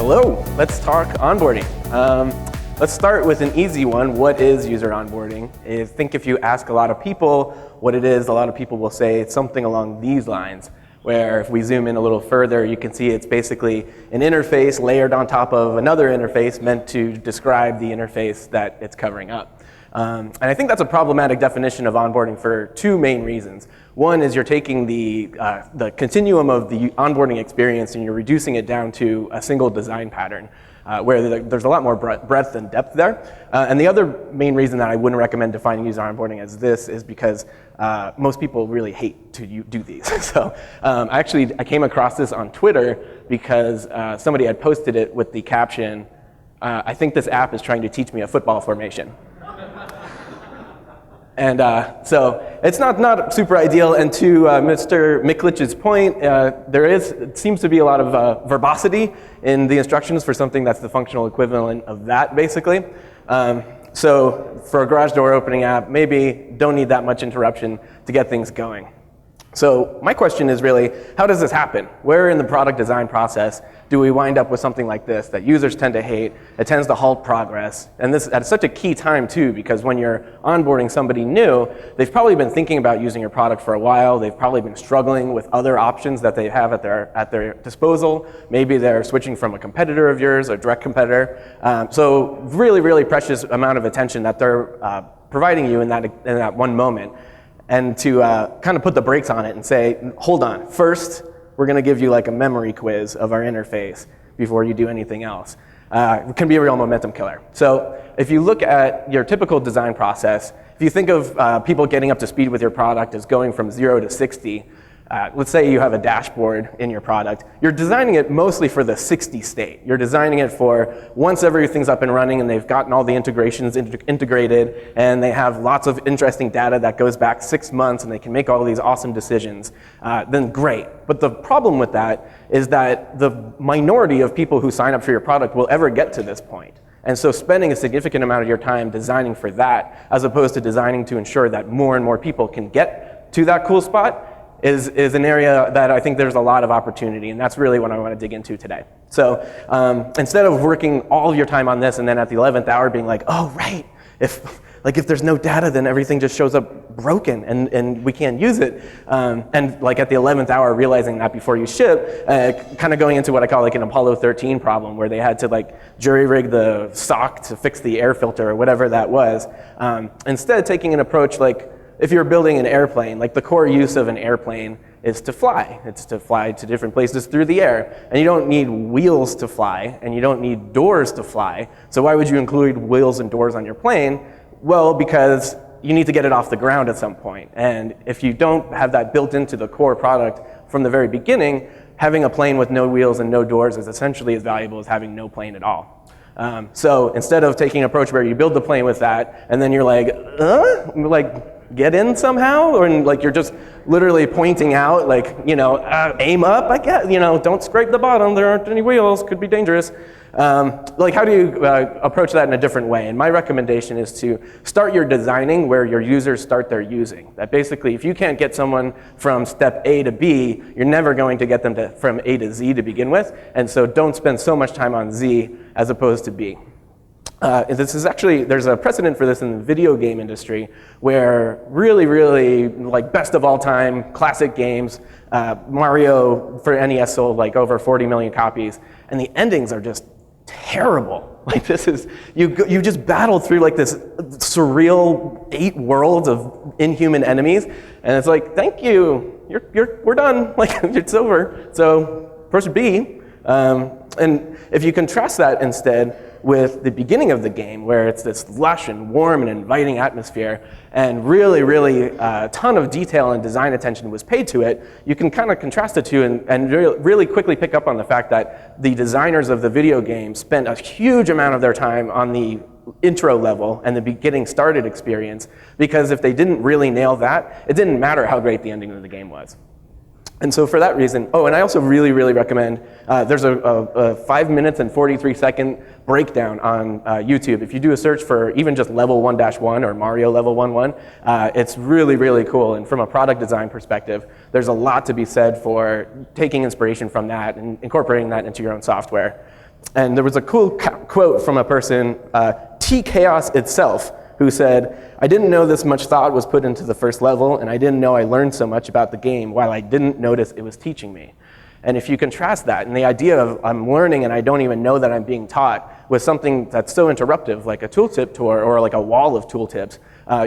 Hello, let's talk onboarding. Let's start with an easy one. What is user onboarding? I think if you ask a lot of people what it is, a lot of people will say it's something along these lines, where if we zoom in a little further, you can see it's basically an interface layered on top of another interface meant to describe the interface that it's covering up. And I think that's a problematic definition of onboarding for two main reasons. One is you're taking the continuum of the onboarding experience and you're reducing it down to a single design pattern, where there's a lot more breadth and depth there. And the other main reason that I wouldn't recommend defining user onboarding as this is because most people really hate to do these. So I came across this on Twitter because somebody had posted it with the caption, I think this app is trying to teach me a football formation. And so it's not super ideal. And to Mr. Miklich's point, it seems to be a lot of verbosity in the instructions for something that's the functional equivalent of that, basically. So for a garage door opening app, maybe don't need that much interruption to get things going. So my question is really, how does this happen? Where in the product design process do we wind up with something like this that users tend to hate? It tends to halt progress. And this at such a key time too, because when you're onboarding somebody new, they've probably been thinking about using your product for a while. They've probably been struggling with other options that they have at their disposal. Maybe they're switching from a competitor of yours, a direct competitor. So really, really precious amount of attention that they're providing you in that one moment. And to kind of put the brakes on it and say, hold on, first, we're gonna give you like a memory quiz of our interface before you do anything else. It can be a real momentum killer. So if you look at your typical design process, if you think of people getting up to speed with your product as going from 0 to 60, let's say you have a dashboard in your product, you're designing it mostly for the 60 state. You're designing it for once everything's up and running and they've gotten all the integrations integrated and they have lots of interesting data that goes back 6 months and they can make all these awesome decisions, then great. But the problem with that is that the minority of people who sign up for your product will ever get to this point. And so spending a significant amount of your time designing for that, as opposed to designing to ensure that more and more people can get to that cool spot, is an area that I think there's a lot of opportunity, and that's really what I want to dig into today. So instead of working all of your time on this and then at the 11th hour being like, oh right, if there's no data then everything just shows up broken and we can't use it, and like at the 11th hour realizing that before you ship, kind of going into what I call like an Apollo 13 problem where they had to like jury rig the sock to fix the air filter or whatever that was, instead taking an approach like, if you're building an airplane, like the core use of an airplane is to fly. It's to fly to different places through the air. And you don't need wheels to fly, and you don't need doors to fly. So why would you include wheels and doors on your plane? Well, because you need to get it off the ground at some point. And if you don't have that built into the core product from the very beginning, having a plane with no wheels and no doors is essentially as valuable as having no plane at all. So instead of taking an approach where you build the plane with that, and then you're like, get in somehow, or like you're just literally pointing out, like, aim up, I guess, don't scrape the bottom, there aren't any wheels, could be dangerous. Like how do you approach that in a different way? And my recommendation is to start your designing where your users start their using. That basically, if you can't get someone from step A to B, you're never going to get them from A to Z to begin with, and so don't spend so much time on Z as opposed to B. There's a precedent for this in the video game industry where really, like best of all time, classic games, Mario for NES sold like over 40 million copies, and the endings are just terrible. Like this is, you just battled through like this surreal 8 worlds of inhuman enemies, and it's like, thank you, we're done, like it's over, so push B. And if you contrast that instead with the beginning of the game, where it's this lush and warm and inviting atmosphere, and really a ton of detail and design attention was paid to it, you can kind of contrast the two and really quickly pick up on the fact that the designers of the video game spent a huge amount of their time on the intro level and the getting started experience, because if they didn't really nail that, it didn't matter how great the ending of the game was. And so for that reason, and I also really recommend, there's a 5 minutes and 43-second breakdown on YouTube. If you do a search for even just level 1-1 or Mario level 1-1, it's really cool. And from a product design perspective, there's a lot to be said for taking inspiration from that and incorporating that into your own software. And there was a cool quote from a person, T-Chaos itself, who said, "I didn't know this much thought was put into the first level, and I didn't know I learned so much about the game while I didn't notice it was teaching me." And if you contrast that and the idea of I'm learning and I don't even know that I'm being taught with something that's so interruptive, like a tooltip tour or like a wall of tooltips,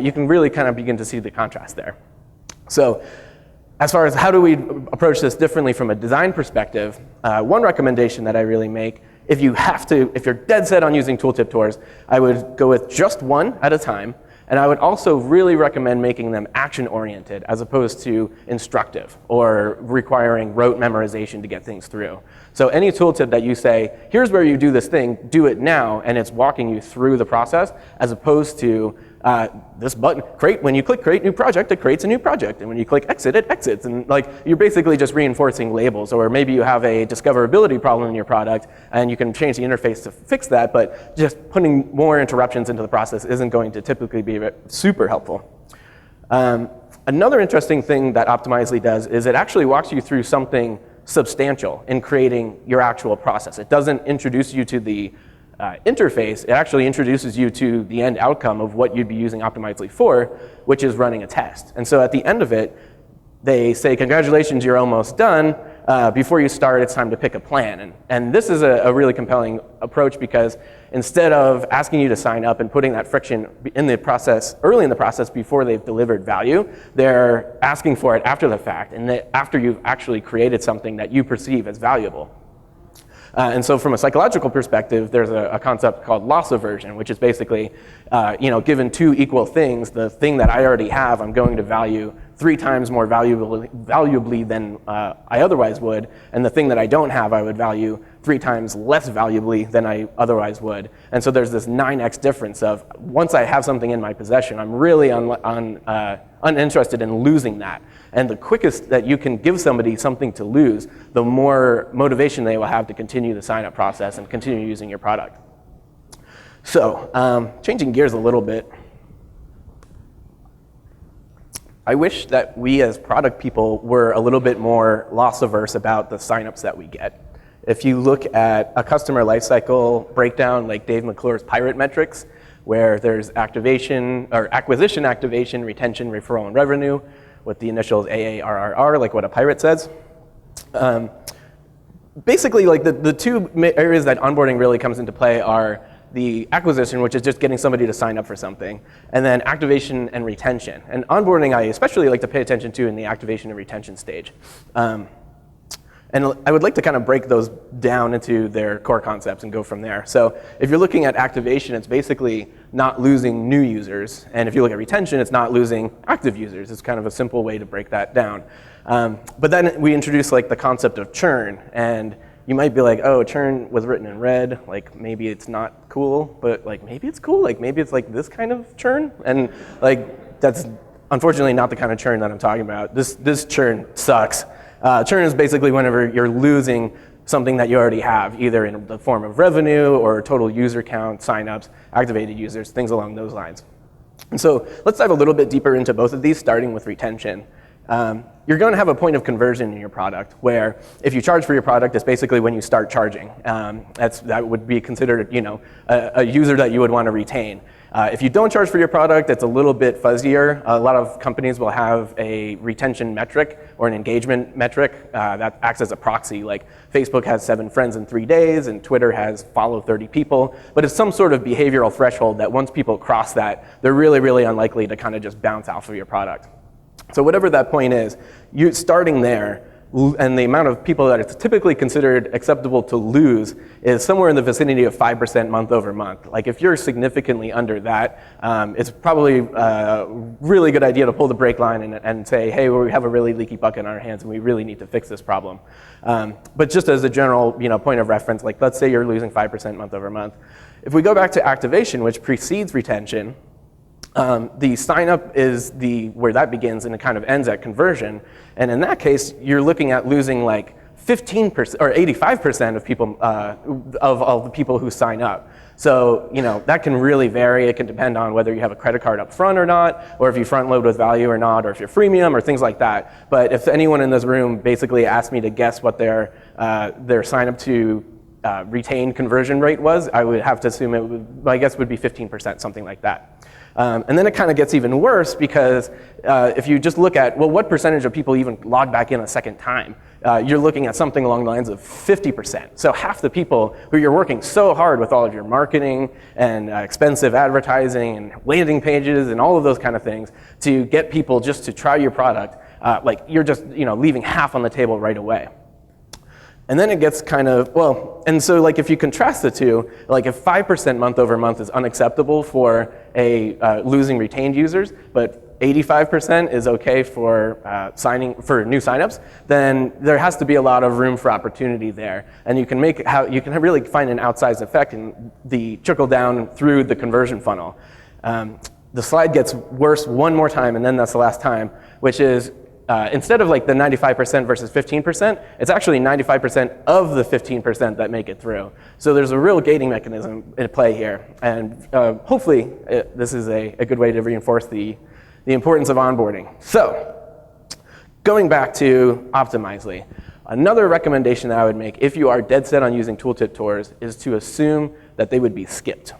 you can really kind of begin to see the contrast there. So as far as how do we approach this differently from a design perspective, one recommendation that I really make, if you're dead set on using tooltip tours, I would go with just one at a time. And I would also really recommend making them action-oriented as opposed to instructive or requiring rote memorization to get things through. So any tooltip that you say, here's where you do this thing, do it now, and it's walking you through the process, as opposed to this button, when you click create new project, it creates a new project. And when you click exit, it exits. And like you're basically just reinforcing labels. Or maybe you have a discoverability problem in your product and you can change the interface to fix that, but just putting more interruptions into the process isn't going to typically be super helpful. Another interesting thing that Optimizely does is it actually walks you through something substantial in creating your actual process. It doesn't introduce you to the interface, it actually introduces you to the end outcome of what you'd be using Optimizely for, which is running a test. And so at the end of it, they say, congratulations, you're almost done. Before you start, it's time to pick a plan. And this is a really compelling approach because instead of asking you to sign up and putting that friction in the process, early in the process before they've delivered value, they're asking for it after the fact and after you've actually created something that you perceive as valuable. And so from a psychological perspective, there's a concept called loss aversion, which is basically, given two equal things, the thing that I already have, I'm going to value 3 times more valuably than I otherwise would, and the thing that I don't have, I would value 3 times less valuably than I otherwise would. And so there's this 9x difference of once I have something in my possession, I'm really uninterested in losing that. And the quickest that you can give somebody something to lose, the more motivation they will have to continue the sign-up process and continue using your product. So, changing gears a little bit, I wish that we as product people were a little bit more loss-averse about the sign-ups that we get. If you look at a customer lifecycle breakdown like Dave McClure's Pirate Metrics, where there's acquisition, activation, retention, referral, and revenue, with the initials AARRR, like what a pirate says. Basically, like the two areas that onboarding really comes into play are the acquisition, which is just getting somebody to sign up for something, and then activation and retention. And onboarding, I especially like to pay attention to in the activation and retention stage. And I would like to kind of break those down into their core concepts and go from there. So if you're looking at activation, it's basically not losing new users. And if you look at retention, it's not losing active users. It's kind of a simple way to break that down. But then we introduce like the concept of churn. And you might be like, oh, churn was written in red. Like maybe it's not cool, but like maybe it's cool. Like maybe it's like this kind of churn. And like that's unfortunately not the kind of churn that I'm talking about. This churn sucks. Churn is basically whenever you're losing something that you already have, either in the form of revenue or total user count, signups, activated users, things along those lines. And so let's dive a little bit deeper into both of these, starting with retention. You're going to have a point of conversion in your product where if you charge for your product, it's basically when you start charging. That would be considered a user that you would want to retain. If you don't charge for your product, it's a little bit fuzzier. A lot of companies will have a retention metric or an engagement metric that acts as a proxy. Like Facebook has 7 friends in 3 days and Twitter has follow 30 people. But it's some sort of behavioral threshold that once people cross that, they're really, really unlikely to kind of just bounce off of your product. So whatever that point is, you starting there, and the amount of people that it's typically considered acceptable to lose is somewhere in the vicinity of 5% month over month. Like if you're significantly under that, it's probably a really good idea to pull the brake line and say, hey, we have a really leaky bucket on our hands and we really need to fix this problem. But just as a general point of reference, like let's say you're losing 5% month over month. If we go back to activation, which precedes retention, the sign up is where that begins and it kind of ends at conversion. And in that case, you're looking at losing like 15% or 85% of people, of all the people who sign up. So, that can really vary. It can depend on whether you have a credit card up front or not, or if you front load with value or not, or if you're freemium or things like that. But if anyone in this room basically asked me to guess what their sign up to retained conversion rate was, I would have to assume it would, my guess would be 15%, something like that. And then it kind of gets even worse because if you just look at, well, what percentage of people even log back in a second time? You're looking at something along the lines of 50%. So half the people who you're working so hard with all of your marketing and expensive advertising and landing pages and all of those kind of things to get people just to try your product, like you're just leaving half on the table right away. And then it gets kind of, well, and so like if you contrast the two, like if 5% month over month is unacceptable for losing retained users, but 85% is okay for for new signups, then there has to be a lot of room for opportunity there. And you can really find an outsized effect in the trickle down through the conversion funnel. The slide gets worse one more time, and then that's the last time, which is instead of like the 95% versus 15%, it's actually 95% of the 15% that make it through. So there's a real gating mechanism at play here. And hopefully this is a good way to reinforce the importance of onboarding. So going back to Optimizely, another recommendation that I would make if you are dead set on using tooltip tours is to assume that they would be skipped.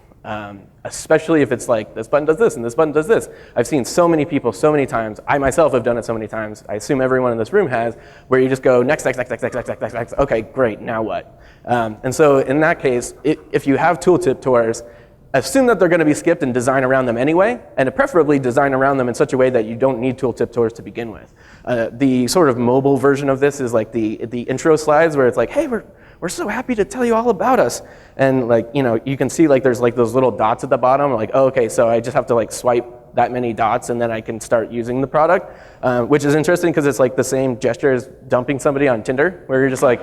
Especially if it's like, this button does this and this button does this. I've seen so many people so many times. I myself have done it so many times. I assume everyone in this room has, where you just go next, next, next, next, next, next, next, next, next. Okay, great, now what? And so in that case, if you have tooltip tours, assume that they're going to be skipped and design around them anyway, and preferably design around them in such a way that you don't need tooltip tours to begin with. The sort of mobile version of this is like the intro slides where it's like, hey, we're so happy to tell you all about us. And like, you can see like there's like those little dots at the bottom, like, oh, okay, so I just have to like swipe that many dots and then I can start using the product, which is interesting because it's like the same gesture as dumping somebody on Tinder, where you're just like,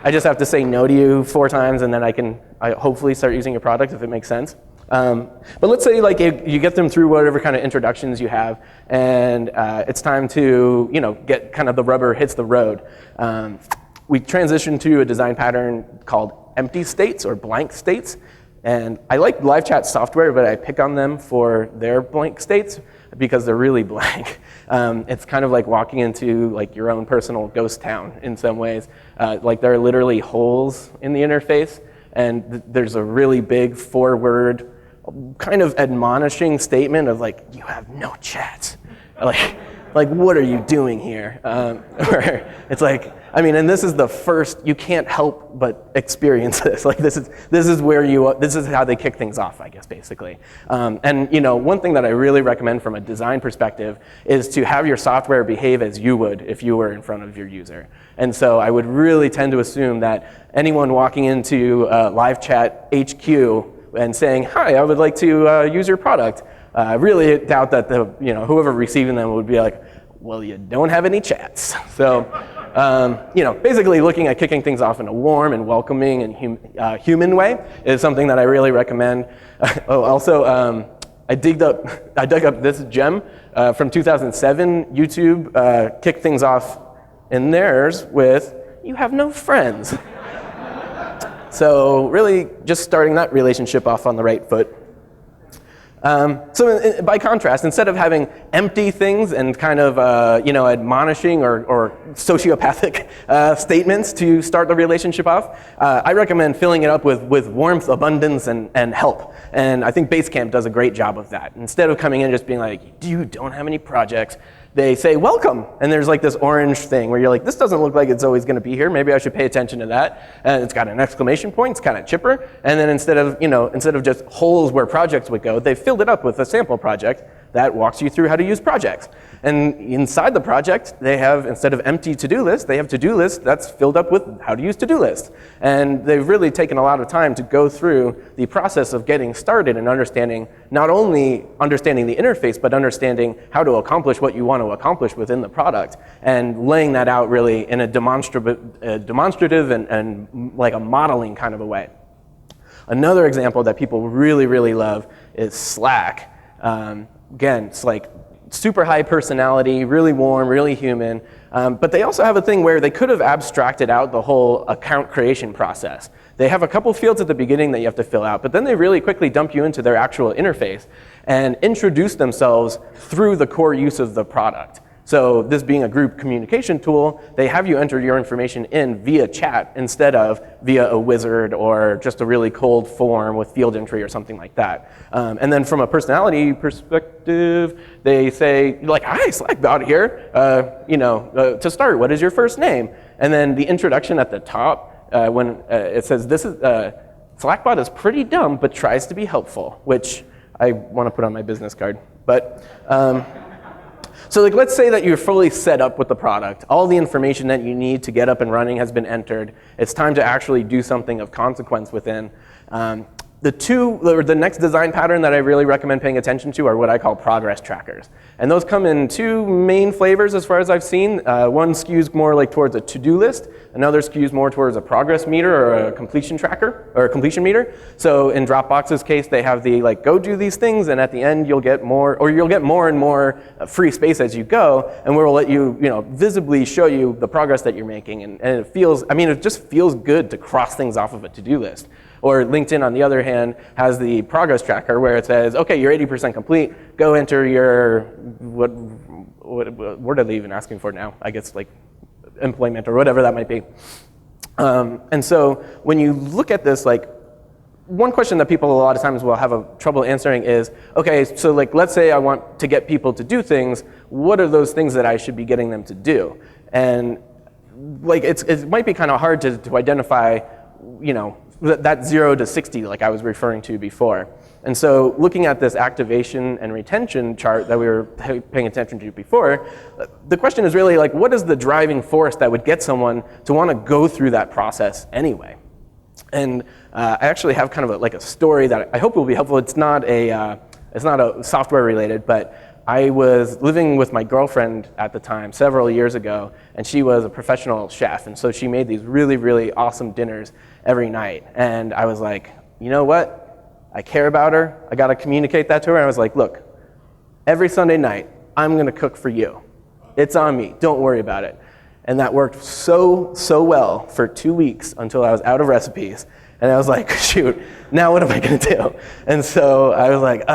I just have to say no to you 4 times and then I hopefully start using your product if it makes sense. But let's say like you get them through whatever kind of introductions you have, and it's time to get kind of the rubber hits the road. We transitioned to a design pattern called empty states or blank states. And I like live chat software, but I pick on them for their blank states because they're really blank. It's kind of like walking into like your own personal ghost town in some ways. Like there are literally holes in the interface, and there's a really big 4-word kind of admonishing statement of like, you have no chat. Like what are you doing here? Where it's like, I mean, and this is the first, you can't help but experience this. Like this is how they kick things off, I guess, basically. And one thing that I really recommend from a design perspective is to have your software behave as you would if you were in front of your user. And so I would really tend to assume that anyone walking into live chat HQ and saying, hi, I would like to use your product, I really doubt that whoever receiving them would be like, well, you don't have any chats. So, basically looking at kicking things off in a warm and welcoming and human way is something that I really recommend. I dug up this gem from 2007. YouTube kicked things off in theirs with, you have no friends. So really just starting that relationship off on the right foot. So by contrast, instead of having empty things and kind of admonishing or sociopathic statements to start the relationship off, I recommend filling it up with warmth, abundance, and help. And I think Basecamp does a great job of that. Instead of coming in and just being like, you don't have any projects, they say, welcome. And there's like this orange thing where you're like, this doesn't look like it's always going to be here. Maybe I should pay attention to that. And it's got an exclamation point. It's kind of chipper. And then instead of just holes where projects would go, they filled it up with a sample project that walks you through how to use projects. And inside the project, they have, instead of empty to-do lists, they have to-do lists that's filled up with how to use to-do lists. And they've really taken a lot of time to go through the process of getting started and understanding, not only understanding the interface, but understanding how to accomplish what you want to accomplish within the product, and laying that out really in a demonstrative and like a modeling kind of a way. Another example that people really, really love is Slack. Again, it's like super high personality, really warm, really human, but they also have a thing where they could have abstracted out the whole account creation process. They have a couple fields at the beginning that you have to fill out, but then they really quickly dump you into their actual interface and introduce themselves through the core use of the product. So this being a group communication tool, they have you enter your information in via chat instead of via a wizard or just a really cold form with field entry or something like that. And then from a personality perspective, they say, like, hi, Slackbot here. To start, what is your first name? And then the introduction at the top, when it says, this is, Slackbot is pretty dumb, but tries to be helpful, which I want to put on my business card. But so like, let's say that you're fully set up with the product. All the information that you need to get up and running has been entered. It's time to actually do something of consequence within. The next design pattern that I really recommend paying attention to are what I call progress trackers. And those come in two main flavors as far as I've seen. One skews more like towards a to-do list. Another skews more towards a progress meter or a completion tracker or a completion meter. So in Dropbox's case, they have the like, go do these things, and at the end you'll get more, or you'll get more and more free space as you go, and we'll let you, visibly show you the progress that you're making. And it feels, it just feels good to cross things off of a to-do list. Or LinkedIn, on the other hand, has the progress tracker where it says, okay, you're 80% complete, go enter your, what are they even asking for now? I guess like employment or whatever that might be. And so when you look at this, like, one question that people a lot of times will have trouble answering is, okay, so like, let's say I want to get people to do things, what are those things that I should be getting them to do? And like, it might be kind of hard to identify, that 0 to 60 like I was referring to before. And so looking at this activation and retention chart that we were paying attention to before, the question is really like, what is the driving force that would get someone to want to go through that process anyway? And I actually have kind of a story that I hope will be helpful. It's not a software related, but I was living with my girlfriend at the time several years ago, and she was a professional chef, and so she made these really, really awesome dinners every night. And I was like, you know what? I care about her. I got to communicate that to her. And I was like, look, every Sunday night, I'm going to cook for you. It's on me. Don't worry about it. And that worked so well for 2 weeks until I was out of recipes. And I was like, shoot, now what am I going to do? And so I was like,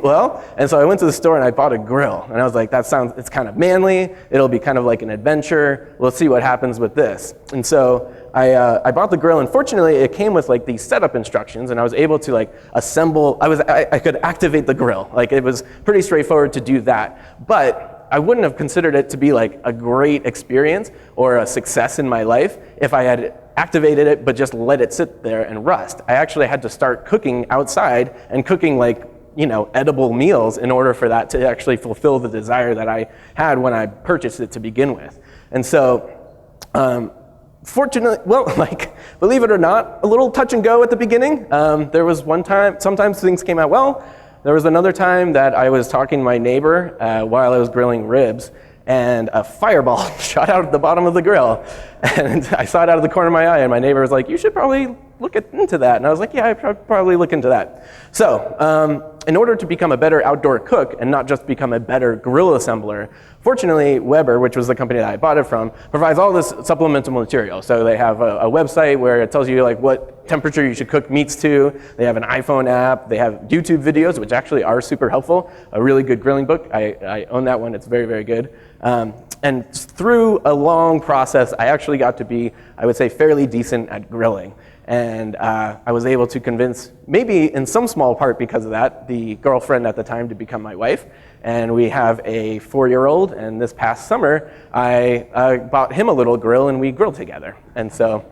well. And so I went to the store and I bought a grill. And I was like, it's kind of manly. It'll be kind of like an adventure. We'll see what happens with this. And so I bought the grill, and fortunately it came with like these setup instructions, and I was able to like assemble, I could activate the grill. Like, it was pretty straightforward to do that. But I wouldn't have considered it to be like a great experience or a success in my life if I had activated it but just let it sit there and rust. I actually had to start cooking outside and cooking like, edible meals in order for that to actually fulfill the desire that I had when I purchased it to begin with. And so, fortunately, believe it or not, a little touch and go at the beginning. There was one time, sometimes things came out well. There was another time that I was talking to my neighbor while I was grilling ribs, and a fireball shot out at the bottom of the grill. And I saw it out of the corner of my eye, and my neighbor was like, you should probably look into that. And I was like, yeah, I probably look into that. So in order to become a better outdoor cook and not just become a better grill assembler, fortunately, Weber, which was the company that I bought it from, provides all this supplemental material. So they have a website where it tells you like what temperature you should cook meats to. They have an iPhone app. They have YouTube videos, which actually are super helpful. A really good grilling book. I own that one. It's very, very good. And through a long process, I actually got to be, I would say, fairly decent at grilling. And I was able to convince, maybe in some small part because of that, the girlfriend at the time to become my wife. And we have a 4-year-old, and this past summer, I bought him a little grill, and we grilled together. And so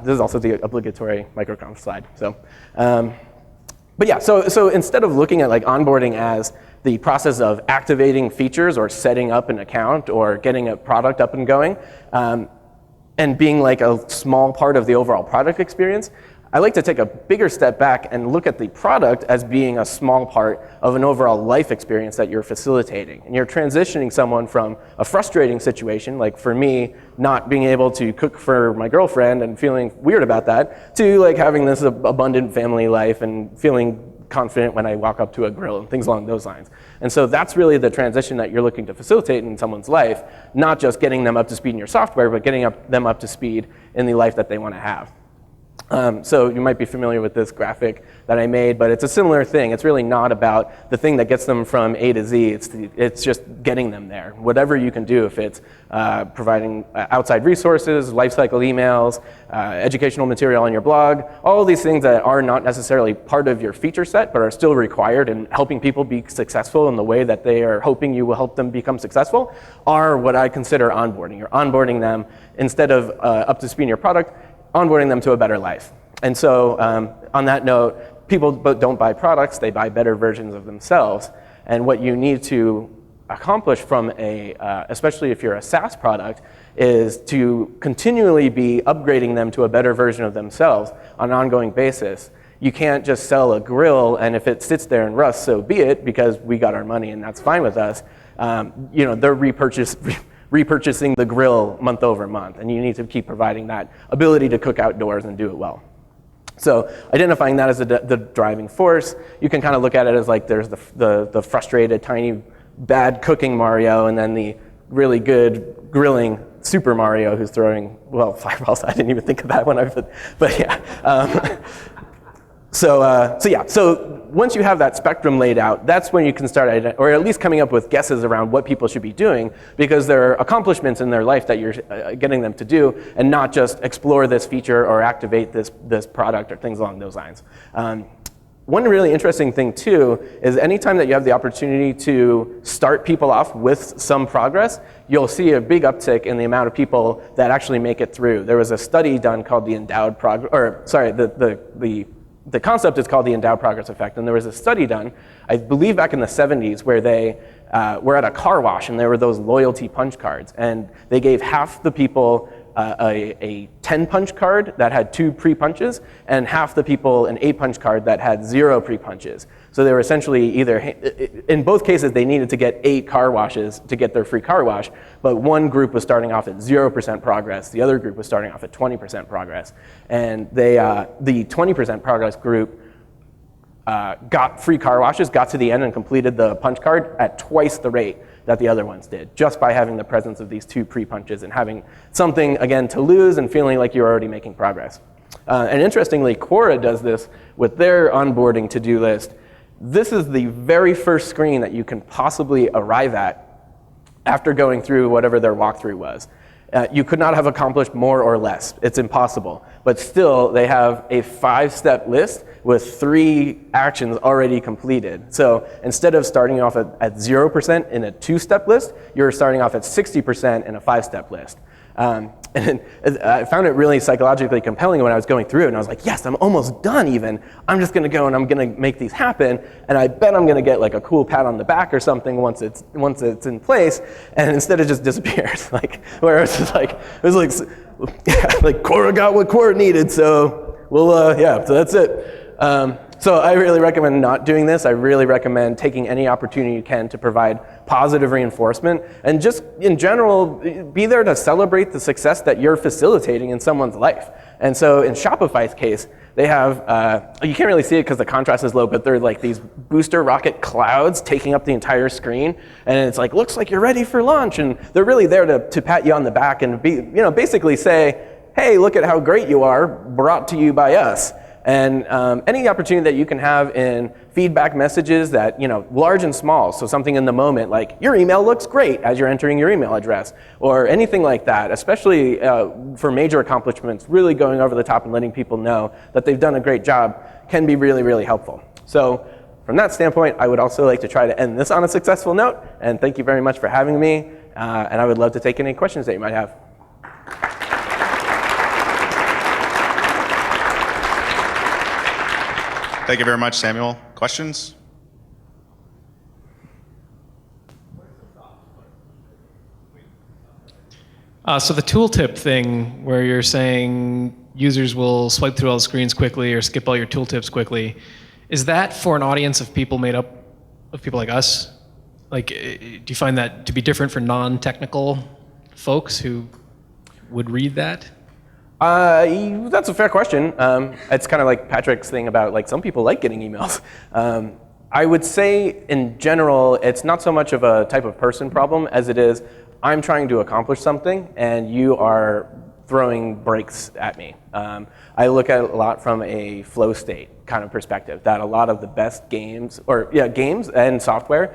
this is also the obligatory MicroConf slide. So, but yeah, so instead of looking at like onboarding as the process of activating features or setting up an account or getting a product up and going, and being like a small part of the overall product experience, I like to take a bigger step back and look at the product as being a small part of an overall life experience that you're facilitating. And you're transitioning someone from a frustrating situation, like for me, not being able to cook for my girlfriend and feeling weird about that, to like having this abundant family life and feeling confident when I walk up to a grill and things along those lines. And so that's really the transition that you're looking to facilitate in someone's life, not just getting them up to speed in your software, but getting them up to speed in the life that they want to have. So you might be familiar with this graphic that I made, but it's a similar thing. It's really not about the thing that gets them from A to Z. It's just getting them there. Whatever you can do, if it's providing outside resources, lifecycle emails, educational material on your blog, all of these things that are not necessarily part of your feature set, but are still required in helping people be successful in the way that they are hoping you will help them become successful, are what I consider onboarding. You're onboarding them instead of up to speed in your product, onboarding them to a better life. And so on that note, people don't buy products, they buy better versions of themselves. And what you need to accomplish from especially if you're a SaaS product, is to continually be upgrading them to a better version of themselves on an ongoing basis. You can't just sell a grill, and if it sits there and rusts, so be it, because we got our money and that's fine with us. They're repurchasing the grill month over month, and you need to keep providing that ability to cook outdoors and do it well. So identifying that as the driving force, you can kind of look at it as like there's the frustrated, tiny, bad cooking Mario, and then the really good grilling Super Mario who's throwing, well, fireballs. I didn't even think of that one, but yeah. So once you have that spectrum laid out, that's when you can start, or at least coming up with guesses around what people should be doing, because there are accomplishments in their life that you're getting them to do, and not just explore this feature or activate this product or things along those lines. One really interesting thing too is anytime that you have the opportunity to start people off with some progress, you'll see a big uptick in the amount of people that actually make it through. There was a study done called the endowed progress, or sorry, the concept is called the endowed progress effect, and there was a study done, I believe back in the 70s, where they were at a car wash and there were those loyalty punch cards, and they gave half the people a 10 punch card that had 2 pre-punches, and half the people an 8 punch card that had 0 pre-punches. So they were essentially in both cases they needed to get 8 car washes to get their free car wash, but one group was starting off at 0% progress, the other group was starting off at 20% progress. And the 20% progress group got free car washes, got to the end and completed the punch card at twice the rate that the other ones did, just by having the presence of these 2 pre-punches and having something, again, to lose and feeling like you're already making progress. And interestingly, Quora does this with their onboarding to-do list. This is the very first screen that you can possibly arrive at after going through whatever their walkthrough was. You could not have accomplished more or less. It's impossible. But still, they have a 5-step list with 3 actions already completed. So instead of starting off at 0% in a 2-step list, you're starting off at 60% in a 5-step list. And I found it really psychologically compelling when I was going through it, and I was like, yes, I'm almost done even. I'm just gonna go and I'm gonna make these happen, and I bet I'm gonna get like a cool pat on the back or something once it's in place, and instead it just disappears. Like, where it was like Quora got what Quora needed, so so that's it. So I really recommend not doing this. I really recommend taking any opportunity you can to provide positive reinforcement, and just in general, be there to celebrate the success that you're facilitating in someone's life. And so in Shopify's case, they have, you can't really see it because the contrast is low, but they're like these booster rocket clouds taking up the entire screen, and it's like, looks like you're ready for launch, and they're really there to pat you on the back and basically say, hey, look at how great you are, brought to you by us. And any opportunity that you can have in feedback messages that, large and small, so something in the moment like, your email looks great as you're entering your email address, or anything like that, especially for major accomplishments, really going over the top and letting people know that they've done a great job can be really, really helpful. So from that standpoint, I would also like to try to end this on a successful note, and thank you very much for having me, and I would love to take any questions that you might have. Thank you very much, Samuel. Questions? So the tooltip thing, where you're saying users will swipe through all the screens quickly or skip all your tooltips quickly, is that for an audience of people made up of people like us? Like, do you find that to be different for non-technical folks who would read that? That's a fair question. It's kind of like Patrick's thing about like some people like getting emails. I would say in general, it's not so much of a type of person problem as it is I'm trying to accomplish something and you are throwing breaks at me. I look at it a lot from a flow state kind of perspective, that a lot of the best games, games and software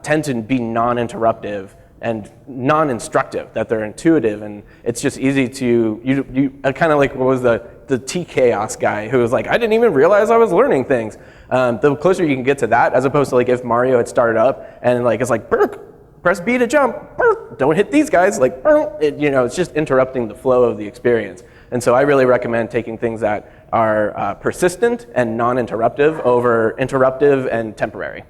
tend to be non-interruptive and non-instructive, that they're intuitive, and it's just easy to, you kind of like, what was the T-Chaos guy who was like, I didn't even realize I was learning things. The closer you can get to that, as opposed to like if Mario had started up and like it's like, Burk, press B to jump, Burk, don't hit these guys, like, Burk, it's just interrupting the flow of the experience. And so I really recommend taking things that are persistent and non-interruptive over interruptive and temporary.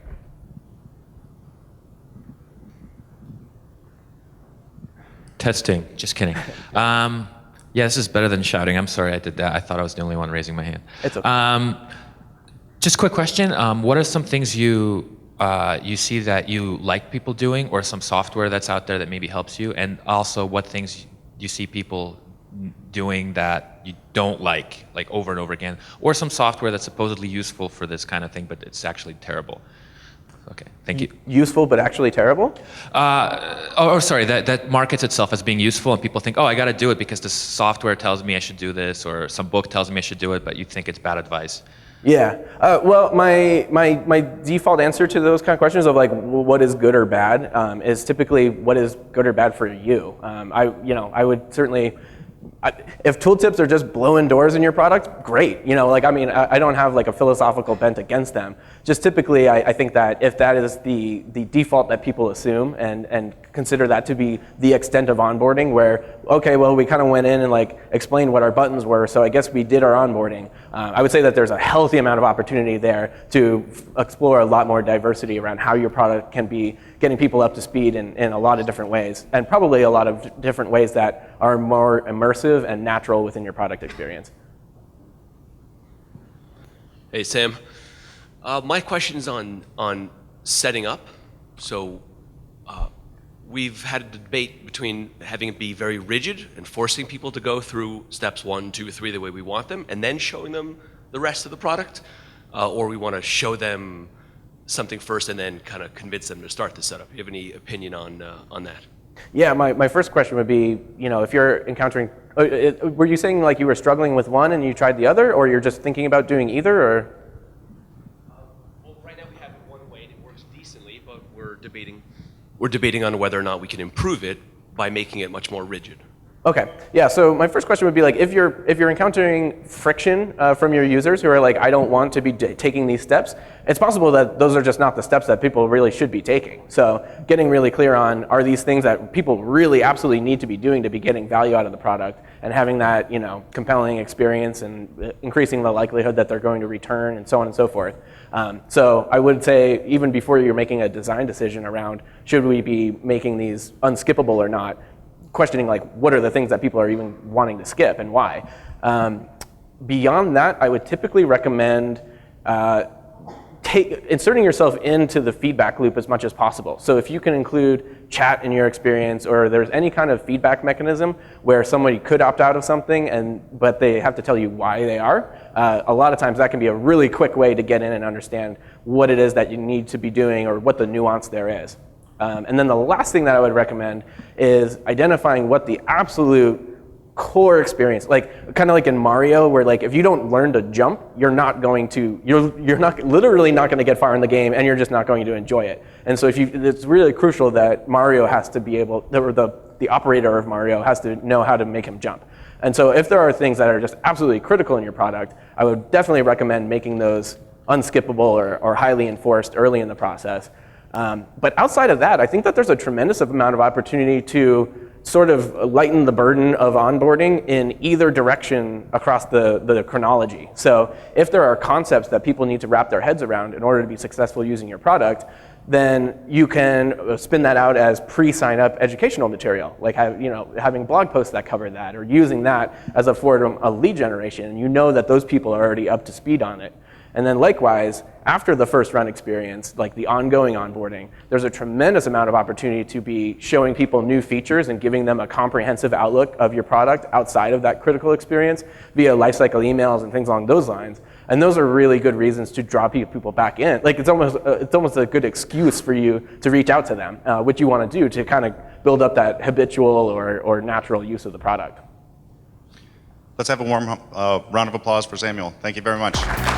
Testing, just kidding. Yeah, this is better than shouting. I'm sorry I did that. I thought I was the only one raising my hand. It's okay. Just a quick question. What are some things you see that you like people doing, or some software that's out there that maybe helps you? And also what things you see people doing that you don't like over and over again? Or some software that's supposedly useful for this kind of thing, but it's actually terrible. Okay, thank you. Useful but actually terrible? Sorry, that markets itself as being useful, and people think, oh, I got to do it because the software tells me I should do this, or some book tells me I should do it, but you think it's bad advice. Yeah. Well, my default answer to those kind of questions of like what is good or bad is typically what is good or bad for you. I would certainly. If tooltips are just blowing doors in your product, great. I don't have like a philosophical bent against them. Just typically, I think that if that is the default that people assume and consider that to be the extent of onboarding, where, okay, well, we kind of went in and like explained what our buttons were, so I guess we did our onboarding. I would say that there's a healthy amount of opportunity there to explore a lot more diversity around how your product can be getting people up to speed in a lot of different ways, and probably a lot of different ways that are more immersive and natural within your product experience. Hey, Sam. My question is on setting up. So we've had a debate between having it be very rigid and forcing people to go through steps 1, 2, 3 the way we want them, and then showing them the rest of the product, or we want to show them something first and then kind of convince them to start the setup. Do you have any opinion on that? Yeah, my first question would be, if you're encountering, were you saying like you were struggling with one and you tried the other, or you're just thinking about doing either, or? Well, right now we have it one way and it works decently, but we're debating on whether or not we can improve it by making it much more rigid. Okay, yeah, so my first question would be like, if you're encountering friction from your users who are like, I don't want to be taking these steps, it's possible that those are just not the steps that people really should be taking. So getting really clear on, are these things that people really absolutely need to be doing to be getting value out of the product, and having that, compelling experience and increasing the likelihood that they're going to return and so on and so forth. So I would say even before you're making a design decision around, should we be making these unskippable or not, questioning like what are the things that people are even wanting to skip and why. Beyond that, I would typically recommend inserting yourself into the feedback loop as much as possible. So if you can include chat in your experience, or there's any kind of feedback mechanism where somebody could opt out of something but they have to tell you why they are, a lot of times that can be a really quick way to get in and understand what it is that you need to be doing or what the nuance there is. And then the last thing that I would recommend is identifying what the absolute core experience, like kind of like in Mario, where like if you don't learn to jump, you're literally not going to get far in the game, and you're just not going to enjoy it. And so it's really crucial that Mario has to be able, or the operator of Mario has to know how to make him jump. And so if there are things that are just absolutely critical in your product, I would definitely recommend making those unskippable or highly enforced early in the process. But outside of that, I think that there's a tremendous amount of opportunity to sort of lighten the burden of onboarding in either direction across the chronology. So if there are concepts that people need to wrap their heads around in order to be successful using your product, then you can spin that out as pre-sign-up educational material, like having blog posts that cover that, or using that as a form of lead generation, and you know that those people are already up to speed on it. And then likewise, after the first run experience, like the ongoing onboarding, there's a tremendous amount of opportunity to be showing people new features and giving them a comprehensive outlook of your product outside of that critical experience via lifecycle emails and things along those lines. And those are really good reasons to draw people back in. Like it's almost a good excuse for you to reach out to them, which you want to do to kind of build up that habitual or natural use of the product. Let's have a warm round of applause for Samuel. Thank you very much.